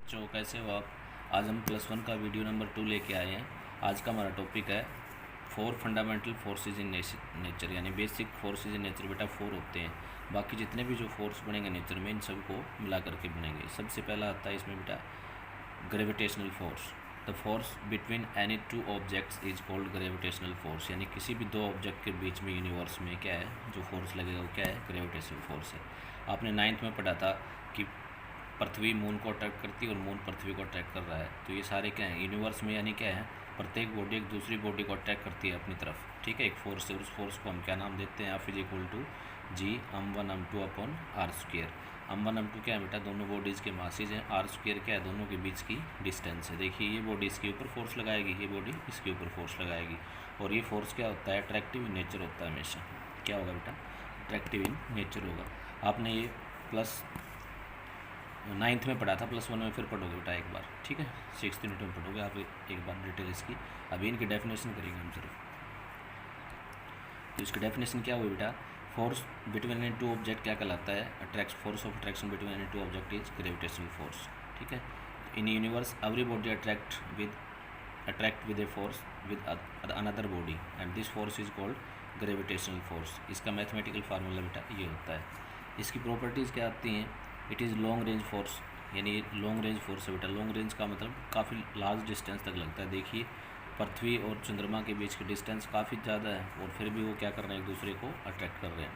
जो कैसे हो आप। आज हम +1 का वीडियो नंबर 2 लेके आए हैं। आज का हमारा टॉपिक है 4 फंडामेंटल फोर्सेस इन नेचर, यानी बेसिक फोर्सेस इन नेचर। बेटा 4 होते हैं, बाकी जितने भी जो फोर्स बनेंगे नेचर में इन सबको मिला करके बनेंगे। सबसे पहला आता है इसमें बेटा gravitational force. The force between any two objects is called gravitational force, यानी किसी भी दो ऑब्जेक्ट के बीच में यूनिवर्स में क्या है जो फोर्स लगेगा वो क्या है, ग्रेविटेशनल फोर्स है। आपने 9th में पढ़ा था कि पृथ्वी मून को अट्रैक्ट करती है और मून पृथ्वी को अट्रैक्ट कर रहा है। तो ये सारे क्या हैं यूनिवर्स में, यानी क्या है प्रत्येक बॉडी एक दूसरी बॉडी को अट्रैक्ट करती है अपनी तरफ। ठीक है, एक फोर्स है, उस फोर्स को हम क्या नाम देते हैं, F = G m1 m2 upon r²। m1 m2 क्या है बेटा, दोनों बॉडीज़ के मासेज हैं। r² क्या है, दोनों के बीच की डिस्टेंस है। देखिए ये बॉडी इसके ऊपर फोर्स लगाएगी, ये बॉडी इसके ऊपर फोर्स लगाएगी। और ये फोर्स क्या होता है, अट्रैक्टिव इन नेचर होता है हमेशा। क्या होगा बेटा, अट्रैक्टिव इन नेचर होगा। आपने ये प्लस 9th में पढ़ा था, +1 में फिर पढ़ोगे बेटा एक बार। ठीक है, 6th यूनिट में पढ़ोगे आप एक बार डिटेल इसकी। अभी इनकी डेफिनेशन करेंगे हम सिर्फ। तो इसकी डेफिनेशन क्या हुई बेटा, force between any two object क्या कहलाता है, attract force of attraction between any two object is gravitational force. ठीक है, in universe every body attract with a force with another body and this force is called gravitational force. इसका mathematical formula बेटा ये होता है। इसकी properties क्या आती हैं, it is long range force, यानी लॉन्ग रेंज फोर्स है बेटा। लॉन्ग रेंज का मतलब काफ़ी लार्ज डिस्टेंस तक लगता है। देखिए पृथ्वी और चंद्रमा के बीच की डिस्टेंस काफ़ी ज़्यादा है और फिर भी वो क्या कर रहे हैं, एक दूसरे को अट्रैक्ट कर रहे हैं।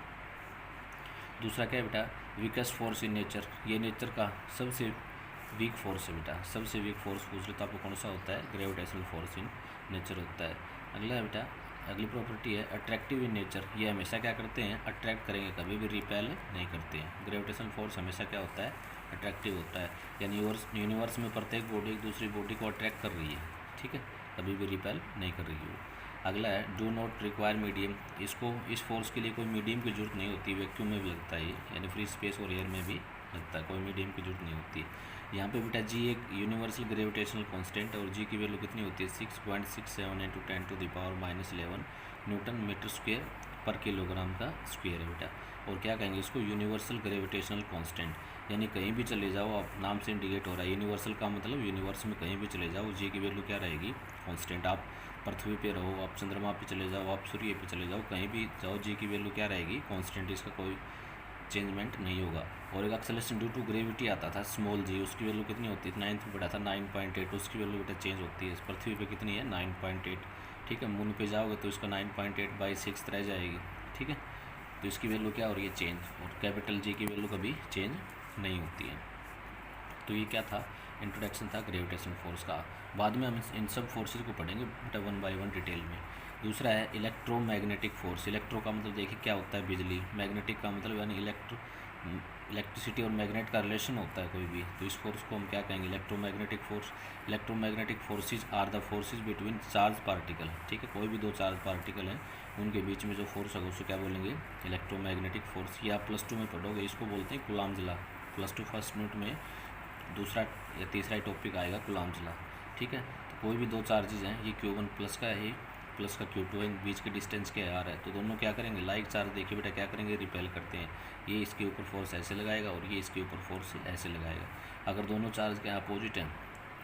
दूसरा क्या है बेटा, वीकेस्ट फोर्स इन नेचर, ये नेचर का सबसे वीक फोर्स है बेटा। सबसे वीक फोर्स पूछ रहे तो आपको कौन सा होता है, ग्रेविटेशनल फोर्स इन नेचर होता है। अगला है बेटा, अगली प्रॉपर्टी है अट्रैक्टिव इन नेचर। ये हमेशा क्या करते हैं, अट्रैक्ट करेंगे, कभी भी रिपेल नहीं करते हैं। ग्रेविटेशनल फोर्स हमेशा क्या होता है, अट्रैक्टिव होता है, यानी यूनिवर्स में प्रत्येक बॉडी एक दूसरी बॉडी को अट्रैक्ट कर रही है। ठीक है, कभी भी रिपेल नहीं कर रही है। अगला है डू नॉट रिक्वायर मीडियम। इसको इस फोर्स के लिए कोई मीडियम की जरूरत नहीं होती, वैक्यूम में भी लगता है ये, यानी फ्री स्पेस और एयर में भी लगता है, कोई मीडियम की जरूरत नहीं होती। यहाँ पे बेटा जी एक यूनिवर्सल ग्रेविटेशनल कांस्टेंट है और जी की वैल्यू कितनी होती है, 6.67 × 10⁻⁻11 न्यूटन मीटर स्क्वेयर पर किलोग्राम का स्क्वेयर है बेटा। और क्या कहेंगे इसको, यूनिवर्सल ग्रेविटेशनल कांस्टेंट, यानी कहीं भी चले जाओ आप, नाम से इंडिकेट हो रहा है यूनिवर्सल का मतलब यूनिवर्स में कहीं भी चले जाओ जी की वैल्यू क्या रहेगी, कांस्टेंट। आप पृथ्वी पे रहो, आप चंद्रमा पे चले जाओ, आप सूर्य पे चले जाओ, कहीं भी जाओ जी की वैल्यू क्या रहेगी, कांस्टेंट, इसका कोई चेंजमेंट नहीं होगा। और एक एक्सेलरेशन ड्यू टू ग्रेविटी आता था स्मॉल जी, उसकी वैल्यू कितनी होती है, 9th में पढ़ा था 9.8, उसकी वैल्यू बेटा चेंज होती है। पृथ्वी पे कितनी है, 9.8। ठीक है, मून पे जाओगे तो इसका 9.8/6 रह जाएगी। ठीक है, तो इसकी वैल्यू क्या हो रही है, चेंज। और कैपिटल जी की वैल्यू कभी चेंज नहीं होती है। तो ये क्या था, इंट्रोडक्शन था ग्रेविटेशनल फोर्स का। बाद में हम इन सब फोर्सेज को पढ़ेंगे बेटा 1 बाय 1 डिटेल में। दूसरा है इलेक्ट्रोमैग्नेटिक फोर्स। इलेक्ट्रो का मतलब देखिए क्या होता है, बिजली। मैग्नेटिक का मतलब यानी इलेक्ट्रिसिटी और मैग्नेट का रिलेशन होता है कोई भी, तो इस फोर्स को हम क्या कहेंगे, electromagnetic force. Electromagnetic forces are the forces between charge particle. ठीक है, कोई भी दो चार्ज पार्टिकल हैं उनके बीच में जो फोर्स है उसको क्या बोलेंगे, इलेक्ट्रोमैग्नेटिक फोर्स। ये आप +2 में पढ़ोगे, इसको बोलते हैं कूलॉम्स लॉ। +2 फर्स्ट यूनिट में दूसरा या तीसरा टॉपिक आएगा कूलॉम्स लॉ। ठीक है, तो कोई भी दो चार्जेज हैं, ये Q1 प्लस का है, ये प्लस का Q2 है, इन बीच के डिस्टेंस क्या आ रहा है, तो दोनों क्या करेंगे, लाइक चार्ज देखिए बेटा क्या करेंगे, रिपेल करते हैं। ये इसके ऊपर फोर्स ऐसे लगाएगा और ये इसके ऊपर फोर्स ऐसे लगाएगा। अगर दोनों चार्ज के अपोजिट हैं,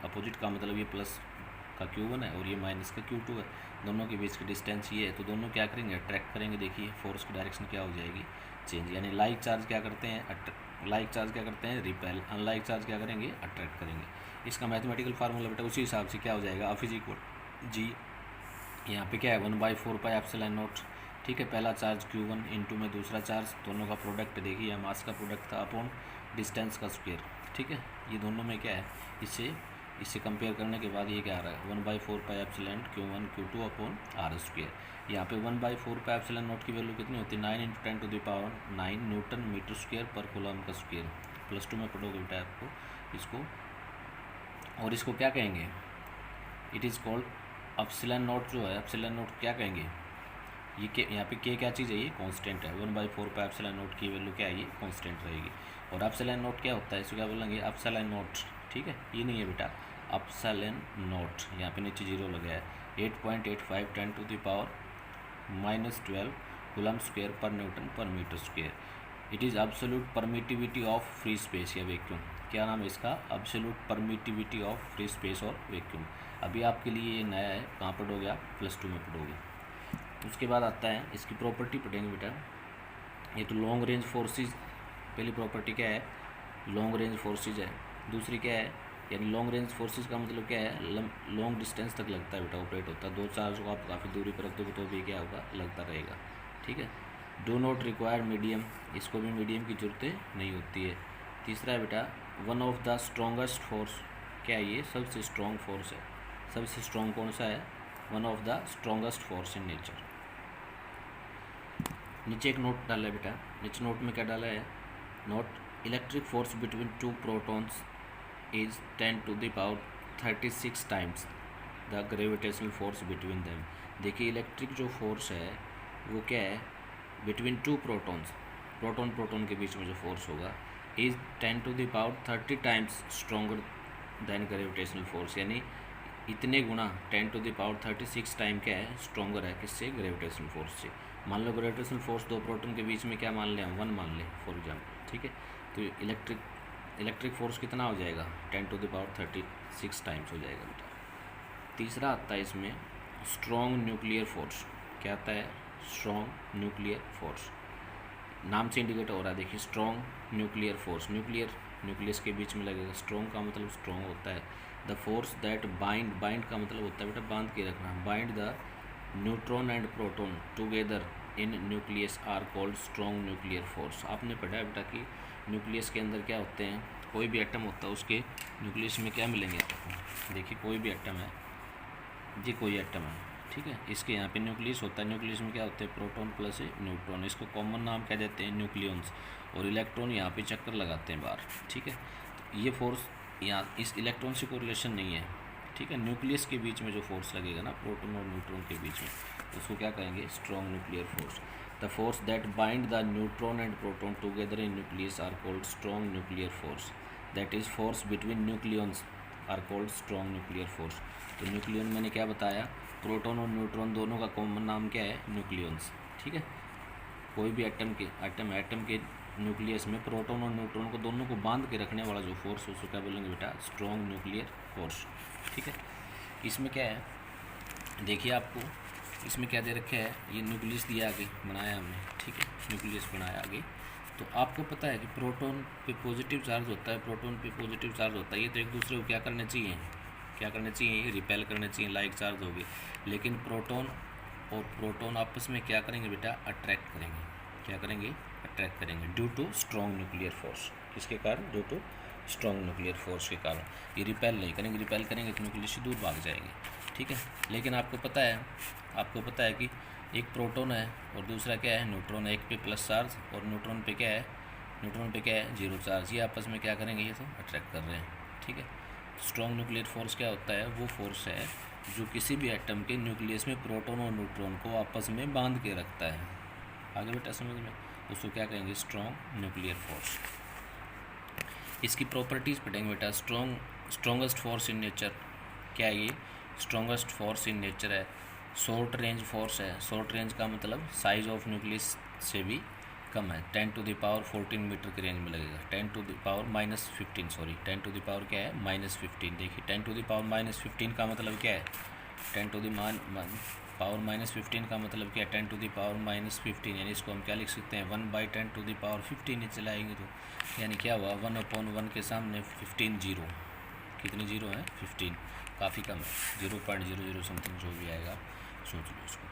अपोजिट का मतलब ये प्लस का Q1 है और ये माइनस का Q2 है, दोनों के बीच की डिस्टेंस ये है, तो दोनों क्या करेंगे, अट्रैक्ट करेंगे। देखिए फोर्स की डायरेक्शन क्या हो जाएगी, चेंज। यानी लाइक चार्ज क्या करते हैं, रिपेल। अनलाइक चार्ज क्या करेंगे, अट्रैक्ट करेंगे। इसका मैथमेटिकल फार्मूला बेटा उसी हिसाब से क्या हो जाएगा, F G, यहाँ पे क्या है 1/4πε0। ठीक है, पहला चार्ज Q1 इंटू में दूसरा चार्ज, दोनों का प्रोडक्ट देखिए, यहाँ मास का प्रोडक्ट था अपॉन डिस्टेंस का स्क्वायर। ठीक है, ये दोनों में क्या है, इससे कंपेयर करने के बाद ये क्या आ रहा है, 1/4πε Q1 Q2 अपॉन r²। यहाँ पे 1/4πε0 की वैल्यू कितनी होती है, 9 × 10⁹ न्यूटन मीटर स्क्वायर पर कूलम का स्क्वायर। +2 में पढ़ोगे बेटा आपको इसको। और इसको क्या कहेंगे, इट इज़ कॉल्ड ε0 जो है, ε0 क्या कहेंगे, ये के यहाँ पे के क्या चीज़ है, ये कांस्टेंट है। 1/4πε0 की वैल्यू क्या है, ये कांस्टेंट रहेगी। और ε0 क्या होता है, इसको क्या बोलेंगे, ε0। ठीक है, ये नहीं है बेटा, ε0, यहाँ पे नीचे 0 लगा है। 8.85 × 10⁻⁻12 कूलम स्क्वायर पर न्यूटन पर metre square. It is absolute permittivity of free space या वैक्यूम। क्या नाम है इसका, absolute permittivity of free space और वैक्यूम। अभी आपके लिए ये नया है, कहाँ पढ़ोगे आप, +2 में पढ़ोगे। उसके बाद आता है इसकी प्रॉपर्टी पढ़ेंगे बेटा। ये तो लॉन्ग रेंज फोर्सेस, पहली प्रॉपर्टी क्या है, लॉन्ग रेंज फोर्सेस है। दूसरी क्या है, यानी लॉन्ग रेंज फोर्सेस का मतलब क्या है, लॉन्ग डिस्टेंस तक लगता है बेटा, ऑपरेट होता है। दो चार्ज को आप काफ़ी दूरी पर रख दोगे तो भी क्या होगा, लगता रहेगा। ठीक है। डू नॉट रिक्वायर मीडियम, इसको भी मीडियम की जरूरत नहीं होती है। तीसरा है बेटा one of the strongest force, क्या ये सबसे स्ट्रॉन्ग फोर्स है। सबसे स्ट्रॉन्ग कौन सा है, one of the strongest force in nature. नीचे एक नोट डाला है बेटा, नीचे नोट में क्या डाला है, note electric force between two protons is 10⁻36 times the gravitational force between them. देखिए इलेक्ट्रिक जो फोर्स है वो क्या है, between two protons, proton proton के बीच में जो फोर्स होगा, is 10⁻30 times stronger than gravitational force, यानी इतने गुना 10⁻36 टाइम क्या है, स्ट्रॉन्गर है किससे, ग्रेविटेशनल फोर्स से। मान लो ग्रेविटेशनल फोर्स दो प्रोटॉन के बीच में क्या मान लें हम, 1 मान लें फॉर एग्जाम्पल। ठीक है, तो इलेक्ट्रिक फोर्स कितना हो जाएगा, 10⁻36 टाइम्स हो जाएगा बेटा। तीसरा आता है इसमें स्ट्रॉन्ग न्यूक्लियर फोर्स। क्या आता है, स्ट्रॉन्ग न्यूक्लियर फोर्स, नाम से इंडिकेट हो रहा है। देखिए स्ट्रॉन्ग न्यूक्लियर फोर्स, न्यूक्लियस के बीच में लगेगा। स्ट्रॉन्ग का मतलब स्ट्रॉन्ग होता है। द फोर्स दैट बाइंड का मतलब होता है बेटा बांध के रखना, bind the neutron and proton together in nucleus are called strong nuclear force. आपने पढ़ा है बेटा कि न्यूक्लियस के अंदर क्या होते हैं, कोई भी एटम होता है उसके न्यूक्लियस में क्या मिलेंगे आपको। देखिए कोई भी एटम है, ये कोई एटम है, ठीक है, इसके यहाँ पे न्यूक्लियस होता है। न्यूक्लियस में क्या होते हैं, प्रोटॉन प्लस न्यूट्रॉन, इसको कॉमन नाम क्या देते हैं, न्यूक्लियॉन्स। और इलेक्ट्रॉन यहाँ पे चक्कर लगाते हैं बाहर। ठीक है, तो ये फोर्स यहाँ इस इलेक्ट्रॉन से कोई रिलेशन नहीं है। ठीक है, न्यूक्लियस के बीच में जो फोर्स लगेगा ना, प्रोटॉन और न्यूट्रॉन के बीच में, उसको क्या कहेंगे, strong nuclear force. The force that bind the neutron and proton together in nucleus are called strong nuclear force. That is force between nucleons are called strong nuclear force. तो nucleon मैंने क्या बताया, proton और neutron दोनों का common नाम क्या है, न्यूक्लियॉन्स। ठीक है, कोई भी एटम के न्यूक्लियस में प्रोटॉन और न्यूट्रॉन को दोनों को बांध के रखने वाला जो फोर्स है उसको क्या बोलेंगे बेटा, स्ट्रॉन्ग न्यूक्लियर फोर्स। ठीक है, इसमें क्या है, देखिए आपको इसमें क्या दे रखे है, ये न्यूक्लियस दिया आगे बनाया हमने। ठीक है, न्यूक्लियस बनाया आगे, तो आपको पता है कि प्रोटॉन पे पॉजिटिव चार्ज होता है, प्रोटॉन पे पॉजिटिव चार्ज होता है। ये तो एक दूसरे को क्या करने चाहिए, रिपेल करने चाहिए, लाइक चार्ज होगी। लेकिन प्रोटॉन और प्रोटॉन आपस में क्या करेंगे बेटा, अट्रैक्ट करेंगे। क्या करेंगे, अट्रैक्ट करेंगे, due to strong nuclear force. किसके कारण, due to strong nuclear force के कारण। ये रिपेल नहीं करेंगे, रिपेल करेंगे तो न्यूक्लियस से दूर भाग जाएंगे। ठीक है, लेकिन आपको पता है कि एक प्रोटॉन है और दूसरा क्या है, न्यूट्रॉन है। एक पे प्लस चार्ज और न्यूट्रॉन पे क्या है, जीरो चार्ज। ये आपस में क्या करेंगे, ये तो अट्रैक्ट कर रहे हैं। ठीक है, स्ट्रॉन्ग न्यूक्लियर फोर्स क्या होता है, वो फोर्स है जो किसी भी एटम के न्यूक्लियस में प्रोटॉन और न्यूट्रॉन को आपस में बांध के रखता है। आगे बेटा समझ में, उसको क्या कहेंगे, स्ट्रॉन्ग न्यूक्लियर फोर्स। इसकी प्रॉपर्टीज़ पढ़ेंगे बेटा। स्ट्रॉन्गेस्ट फोर्स इन नेचर, क्या है ये, स्ट्रॉन्गेस्ट फोर्स इन नेचर है। शॉर्ट रेंज फोर्स है। शॉर्ट रेंज का मतलब साइज ऑफ न्यूक्लियस से भी कम है। 10⁻14 मीटर की रेंज में लगेगा। 10⁻−15 सॉरी 10⁻ क्या है, -15। देखिए 10⁻−15 का मतलब क्या है, 10⁻−15 का मतलब क्या है, 10⁻−15, यानी इसको हम क्या लिख सकते हैं, 1/10⁻15 नीचे लाएंगे तो यानी क्या हुआ, 1/1 के सामने 15 जीरो, कितने जीरो हैं, 15, काफ़ी कम है, 0.00 समथिंग जो भी आएगा सोच लो इसको।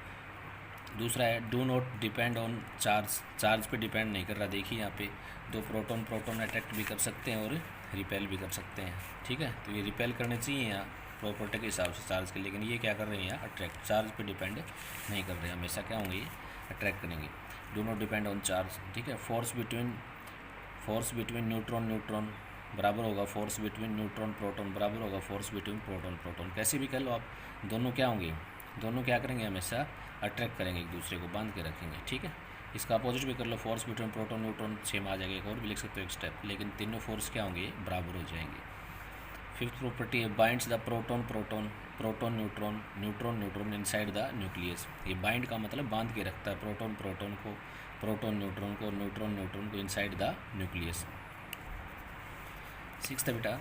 दूसरा है do not depend on charge पे डिपेंड नहीं कर रहा। देखिए यहाँ पे दो प्रोटॉन अट्रैक्ट भी कर सकते हैं और रिपेल भी कर सकते हैं। ठीक है, तो ये रिपेल करने चाहिए यहाँ प्रॉपर्टी के हिसाब से चार्ज के, लेकिन ये क्या कर रहे हैं यहाँ, अट्रैक्ट, चार्ज पे डिपेंड नहीं कर रहे, हमेशा क्या होंगे, ये अट्रैक्ट करेंगे। Do not depend on charge. ठीक है, फोर्स बिटवीन न्यूट्रॉन बराबर होगा फोर्स बिटवीन न्यूट्रॉन प्रोटॉन बराबर होगा फोर्स बिटवीन प्रोटॉन। कैसे भी कर लो आप, दोनों क्या होंगे, दोनों क्या करेंगे, हमेशा अट्रैक्ट करेंगे, एक दूसरे को बांध के रखेंगे। ठीक है, इसका अपोजिट भी कर लो, force between proton neutron same आ जाएगा, एक और भी लिख सकते हो एक स्टेप, लेकिन तीनों फोर्स क्या होंगे, बराबर हो जाएंगे। फिफ्थ प्रॉपर्टी है binds the proton neutron inside the nucleus. ये बाइंड का मतलब बांध के रखता है प्रोटॉन न्यूट्रॉन को इनसाइड द न्यूक्लियस। सिक्स्थ है बेटा,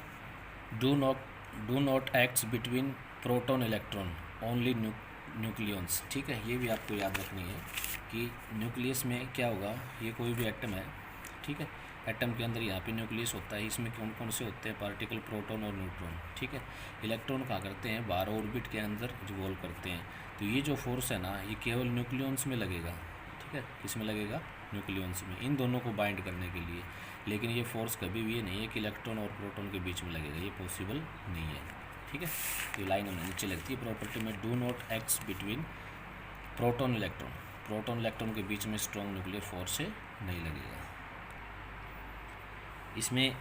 do not acts between proton electron only nucleons. ठीक है, ये भी आपको याद रखनी है कि न्यूक्लियस में क्या होगा, ये कोई भी एटम है, ठीक है, एटम के अंदर यहाँ पे न्यूक्लियस होता है, इसमें कौन कौन से होते हैं पार्टिकल, प्रोटॉन और न्यूट्रॉन। ठीक है, इलेक्ट्रॉन कहाँ करते हैं, बाहर ऑर्बिट के अंदर रिवॉल्व करते हैं। तो ये जो फोर्स है ना, ये केवल न्यूक्लियंस में लगेगा। ठीक है, किसमें लगेगा, न्यूक्लियंस में, इन दोनों को बाइंड करने के लिए। लेकिन ये फोर्स कभी भी ये नहीं है कि इलेक्ट्रॉन और प्रोटॉन के बीच में लगेगा, ये पॉसिबल नहीं है। ठीक है, ये लाइन हमें नीचे लगती है प्रॉपर्टी में, do not acts between proton electron के बीच में स्ट्रॉन्ग न्यूक्लियर फोर्स से नहीं लगेगा। इसमें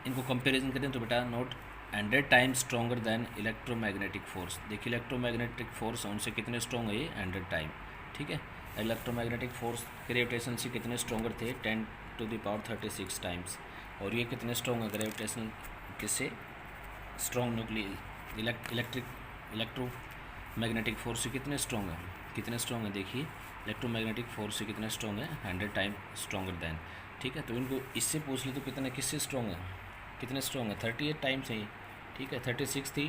इनको कंपैरिजन करें तो बेटा, not 100 times stronger than electromagnetic force. देखिए इलेक्ट्रोमैग्नेटिक फोर्स उनसे कितने स्ट्रॉन्ग है, ये 100 टाइम। ठीक है, इलेक्ट्रोमैग्नेटिक फोर्स ग्रेविटेशन से कितने स्ट्रॉन्गर थे, 10⁻36 टाइम्स। और ये कितने स्ट्रॉन्ग है ग्रेविटेशन किससे, स्ट्रॉन्ग न्यूक्लियर इलेक्ट्रोमैग्नेटिक फोर्स से कितने स्ट्रॉन्ग है, देखिए इलेक्ट्रोमैग्नेटिक फोर्स से कितने स्ट्रॉन्ग है, 100 टाइम स्ट्रॉन्गर देन। ठीक है, तो इनको इससे पूछ ली तो कितने किससे स्ट्रॉन्ग है, कितने स्ट्रॉन्ग है, 38 टाइम्स है। ठीक है, 36 थी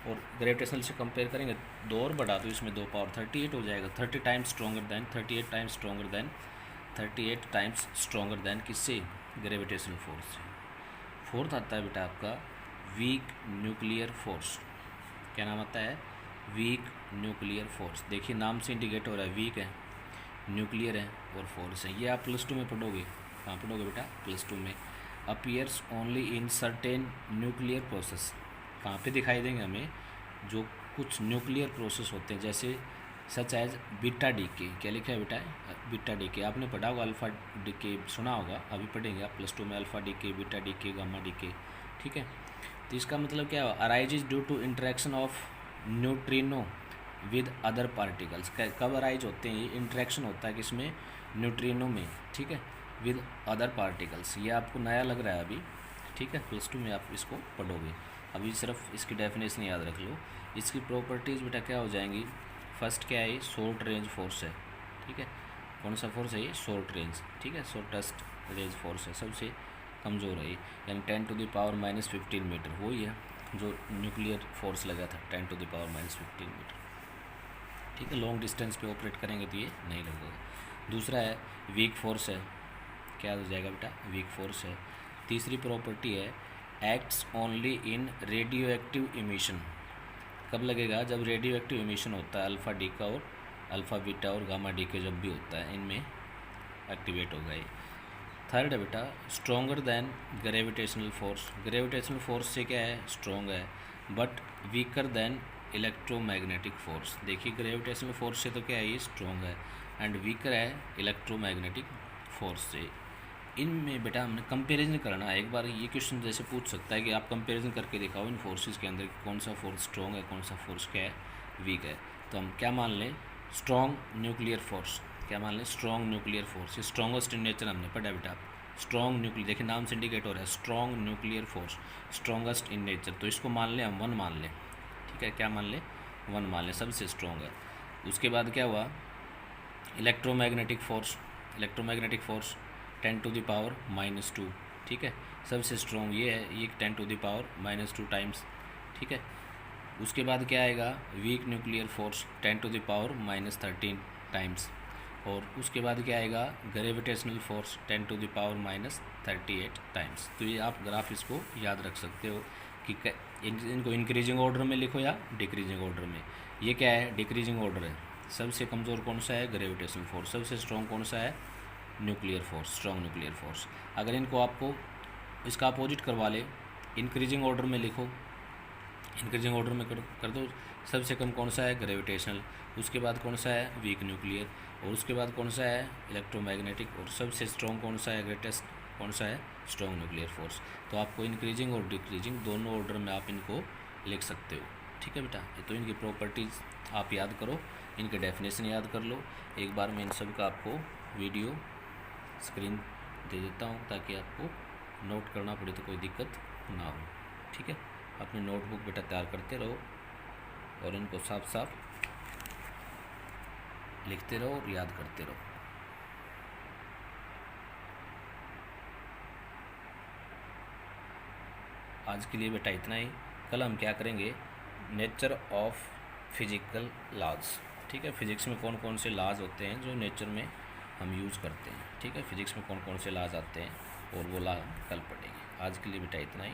और ग्रेविटेशनल से कंपेयर करेंगे 2 और बढ़ा दो इसमें 2 पावर 38 हो जाएगा, 30 times stronger than, 38 times stronger than किससे, ग्रेविटेशनल फोर्स से। फोर्थ आता है बेटा आपका वीक न्यूक्लियर फोर्स। क्या नाम आता है, वीक न्यूक्लियर फोर्स। देखिए नाम से इंडिकेट हो रहा है, वीक है, न्यूक्लियर है और फोर्स है। ये आप +2 में पढ़ोगे, कहाँ पढ़ोगे बेटा, +2 में। Appears only in certain nuclear process, कहाँ पे दिखाई देंगे हमें, जो कुछ न्यूक्लियर प्रोसेस होते हैं, जैसे सच एज बीटा डीके। क्या लिखा है बेटा, बीटा डीके आपने पढ़ा होगा, अल्फा डीके सुना होगा, अभी पढ़ेंगे आप +2 में, alpha decay, beta decay, gamma decay. ठीक है, तो इसका मतलब क्या हुआ, arises due to interaction of neutrino with other particles. कब अराइज होते हैं, ये इंटरेक्शन होता है किसमें, न्यूट्रिनो में। ठीक है, विद अदर पार्टिकल्स। ये आपको नया लग रहा है अभी, ठीक है, +2 में आप इसको पढ़ोगे, अभी सिर्फ इसकी डेफिनेशन याद रख लो। इसकी प्रॉपर्टीज़ बेटा क्या हो जाएंगी, फर्स्ट क्या है, शॉर्ट रेंज फोर्स है। ठीक है, कौन सा फोर्स है ये, शॉर्ट रेंज। ठीक है, शॉर्टेस्ट रेंज फोर्स है, सबसे कमज़ोर है ये, यानी 10⁻−15 मीटर, वही है जो न्यूक्लियर फोर्स लगा था, 10⁻−15 मीटर। ठीक है, लॉन्ग डिस्टेंस पे ऑपरेट करेंगे तो ये नहीं लगेगा। दूसरा है वीक फोर्स है, क्या हो जाएगा बेटा, वीक फोर्स है। तीसरी प्रॉपर्टी है acts only in radio active emission. कब लगेगा, जब रेडियो एक्टिव इमिशन होता है, अल्फ़ा डी का और अल्फ़ा बीटा और गामा डी के जब भी होता है, इनमें एक्टिवेट होगा ये। थर्ड है बेटा stronger than gravitational force. Gravitational force से क्या है, स्ट्रॉन्ग है, but weaker than electromagnetic force. देखिए ग्रेविटेशनल फोर्स से तो क्या है, ये स्ट्रॉन्ग है एंड वीकर है इलेक्ट्रोमैग्नेटिक फोर्स से। इनमें बेटा हमने कंपैरिजन करना है। एक बार ये क्वेश्चन जैसे पूछ सकता है कि आप कंपैरिजन करके दिखाओ इन फोर्सेस के अंदर कौन सा फोर्स स्ट्रॉन्ग है, कौन सा फोर्स क्या है, वीक है। तो हम क्या मान लें, स्ट्रॉन्ग न्यूक्लियर फोर्स। क्या मान लें, स्ट्रॉन्ग न्यूक्लियर फोर्स। ये स्ट्रॉन्गेस्ट इन नेचर हमने पढ़ा बेटा, स्ट्रॉन्ग न्यूक्लियर, देखिए नाम से इंडिकेट हो रहा है strong nuclear force, strongest in nature. तो इसको मान लें हम 1 मान लें। ठीक है, क्या मान लें, 1 मान लें, सबसे स्ट्रॉन्ग है। उसके बाद क्या हुआ, इलेक्ट्रोमैग्नेटिक फोर्स। Electromagnetic force 10⁻⁻²। ठीक है, सबसे स्ट्रॉन्ग ये है, ये 10⁻⁻² टाइम्स। ठीक है, उसके बाद क्या आएगा, वीक न्यूक्लियर फोर्स 10⁻⁻13 टाइम्स। और उसके बाद क्या आएगा, ग्रेविटेशनल फोर्स 10⁻⁻38 टाइम्स। तो ये आप ग्राफ इसको याद रख सकते हो कि इनको इंक्रीजिंग ऑर्डर में लिखो या डिक्रीजिंग ऑर्डर में। ये क्या है, डिक्रीजिंग ऑर्डर है। सबसे कमज़ोर कौन सा है, ग्रेविटेशनल फोर्स। सबसे स्ट्रॉन्ग कौन सा है, nuclear force, strong nuclear force. अगर इनको आपको इसका अपोजिट करवा ले, इंक्रीजिंग ऑर्डर में लिखो, इंक्रीजिंग ऑर्डर में कर दो। सबसे कम कौन सा है, ग्रेविटेशनल। उसके बाद कौन सा है, वीक न्यूक्लियर। और उसके बाद कौन सा है, इलेक्ट्रोमैग्नेटिक। और सबसे स्ट्रॉन्ग कौन सा है, ग्रेटेस्ट कौन सा है, स्ट्रॉन्ग न्यूक्लियर फोर्स। तो आपको इंक्रीजिंग और डिक्रीजिंग दोनों ऑर्डर में आप इनको लिख सकते हो। ठीक है बेटा, तो इनकी प्रॉपर्टीज़ आप याद करो, इनके डेफिनेशन याद कर लो। एक बार मैं इन सब का आपको वीडियो स्क्रीन दे देता हूँ ताकि आपको नोट करना पड़े तो कोई दिक्कत ना हो। ठीक है, अपनी नोटबुक बेटा तैयार करते रहो और इनको साफ साफ लिखते रहो और याद करते रहो। आज के लिए बेटा इतना ही। कल हम क्या करेंगे, नेचर ऑफ फिजिकल लॉज। ठीक है, फिजिक्स में कौन कौन से लॉज होते हैं जो नेचर में हम यूज़ करते हैं। ठीक है, फिजिक्स में कौन कौन से लॉज आते हैं और वो लॉ कल पढ़ेंगे। आज के लिए बेटा इतना ही।